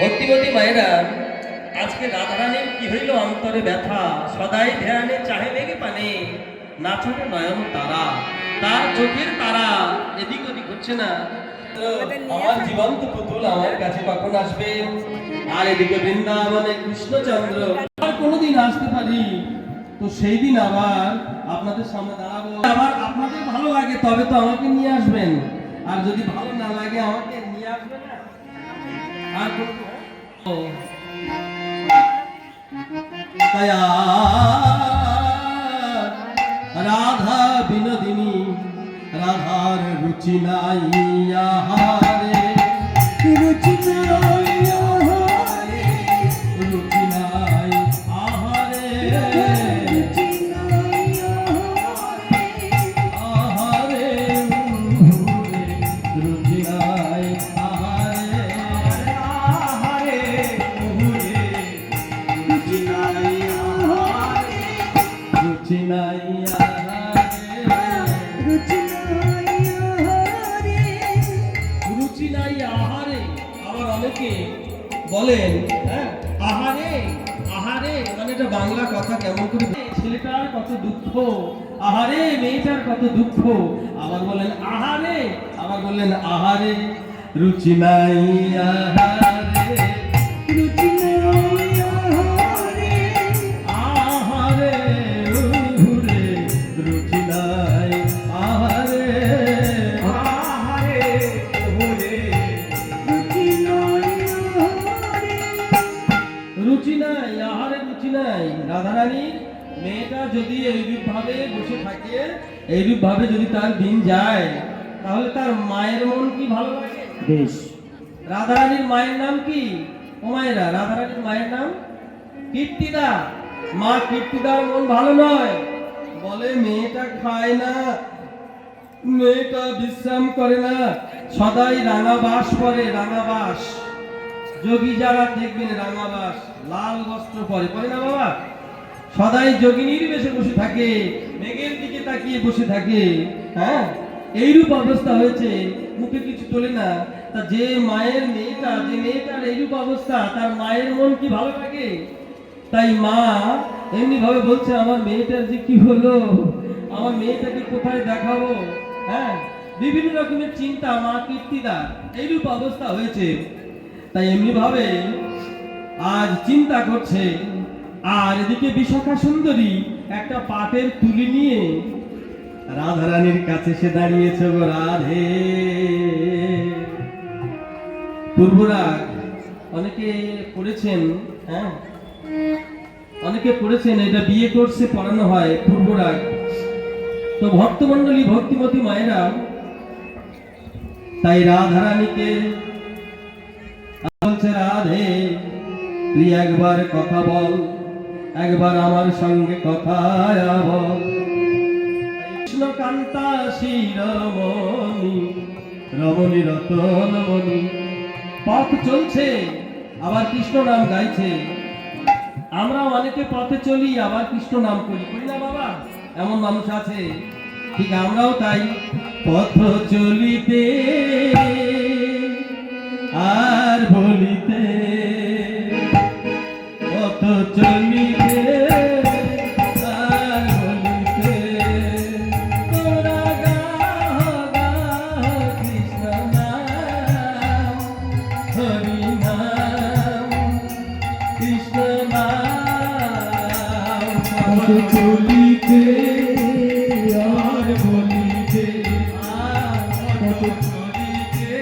ভক্তিবতী মায়েরা, আজকে রাধারানীর কি হইল অন্তরে ব্যথা, সদাই ধ্যানে চাহে বেগে পানে, না চলে নয়ন তারা, তার চোখের তারা এদিক ওদিক হচ্ছে না। আমার জীবন্ত পুতুল আমার কাছে কখন আসবে? আর এদিকে বৃন্দাবনে কৃষ্ণচন্দ্র, আর কোনোদিন আসতে পারি তো সেই দিন আবার আপনাদের সামনে দাঁড়াবো। আবার আপনাদের ভালো লাগে তবে তো আমাকে নিয়ে আসবেন, আর যদি ভালো না লাগে আমাকে নিয়ে আসবেন না। আর রাধা বিনোদিনী, রাধার রুচি নাই আহারে, রুচি নাই আহারে, রুচি নাই আহারে, আহারে রুচি নাই আহারে, আহারে রুচি নাই আহারে, রুচি নাই বলেন। হ্যাঁ, আহারে আহারে মানে এটা বাংলা কথা, কেমন করে ছেলেটার কত দুঃখ, আহারে মেয়েটার কত দুঃখ, আবার বলেন আহারে, আবার বললেন আহারে রুচি নাই আহারে, রুচি নাই আহারে, আহারে রুচি নাই আহারে, আহারে রুচি নাই আহারে, রুচি নাই। রাধারানী মেয়েটা যদি এইরূপ ভাবে বসে থাকে, এইরূপ ভাবে যদি তার দিন যায়, তাহলে তার মায়ের মন কি ভালো লাগে? বেশ। রাধারানীর মায়ের নাম কি? ও মায়েরা, রাধারানীর মায়ের নাম কীর্তিদা। মা কীর্তিদার মন ভালো নয়, বলে মেয়েটা খায় না, মেয়েটা বিশ্রাম করে না, সদাই রাঙাবাস পরে, রাঙাবাস। যোগী যারা দেখবেন রাঙাবাস, লাল বস্ত্র পরে, পরে না বাবা? সদাই যোগিনীর বেশে বসে থাকে, মেঘের দিকে তাকিয়ে বসে থাকে। হ্যাঁ, এইরূপ অবস্থা হয়েছে, মুখে কিছু চলে না। তা যে মায়ের মেয়েটা, যে মেয়েটার এইরূপ অবস্থা, তার মায়ের মন কি ভালো লাগে? তাই মা এমনি ভাবে বলছে, আমার মেয়েটার যে কি হলো, আমার মেয়েটাকে কোথায় দেখাবো? হ্যাঁ, বিভিন্ন রকমের চিন্তা মা কীর্তিদার, এইরূপ অবস্থা হয়েছে। তাই এমনি ভাবে আজ চিন্তা করছে। আর এদিকে বিশাখা সুন্দরী একটা পাটের তুলি নিয়ে রাধারানীর কাছে সে দাঁড়িয়েছে। গো রাধে, পূর্বরাগ অনেকে পড়েছেন, হ্যাঁ অনেকে পড়েছেন, এটা বিয়ে করছে পড়ানো হয় পূর্বরাগ। তো ভক্তমণ্ডলী, ভক্তিমতী মায়েরা, তাই রাধারানীকে বলছে, রাধে তুই একবার কথা বল, একবার আমার সঙ্গে কথা বল। কৃষ্ণকান্তা শিরোমণি, রমণী রতনমণি, পথ চলছে আবার কৃষ্ণ নাম গাইছে। আমরা অনেকে পথে চলি আবার কৃষ্ণ নাম করি, করি না বাবা? এমন মানুষ আছে। ঠিক আমরাও তাই, পথ চলিতে আর বলিতে, পথ চলিতে আর বলিতে, তোরা গাহ গাহ কৃষ্ণ নাম, হরি নাম, কৃষ্ণ নাম। পথ চলিতে আর বলিতে, পথ চলিতে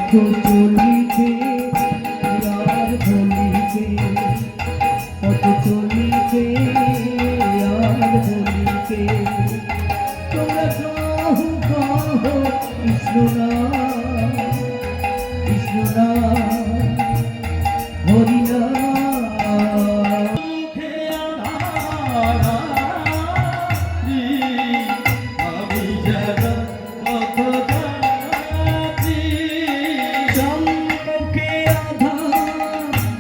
কত চলিতে আর বলিতে, কত চলিতে আর বলিতে, তোমরা কহ কহ কৃষ্ণ নাম, কৃষ্ণ নাম, হরি নাম। মুখে আধারি, আমি যেন পথ যাত্রী। সম্মুখে আধারি,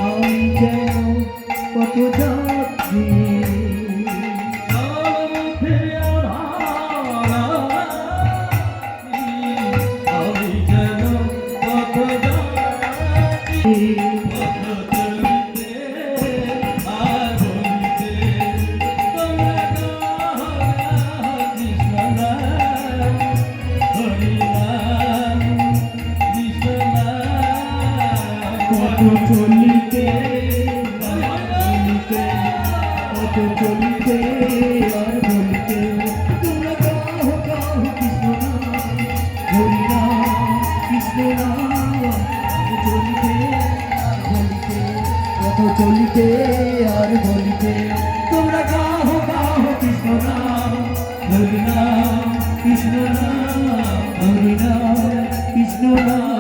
আমি যেন কত যাত্রী। মুখে আধারি, আমি যেন পথ যাত্রী। পথ চলিতে আর বলিতে, তোমরা কহ কৃষ্ণ নাম, হরি নাম, কৃষ্ণ নাম। কত চলিতে আর বলিতে, কত চলিতে আর বলিতে, তোমরা কহ কহ কৃষ্ণ নাম, হরি নাম, কৃষ্ণ নাম। কত চলিতে আর বলিতে, তোমরা গাহ গাহ কৃষ্ণ নাম, হরি নাম, কৃষ্ণ নাম, হরি নাম, কৃষ্ণ নাম।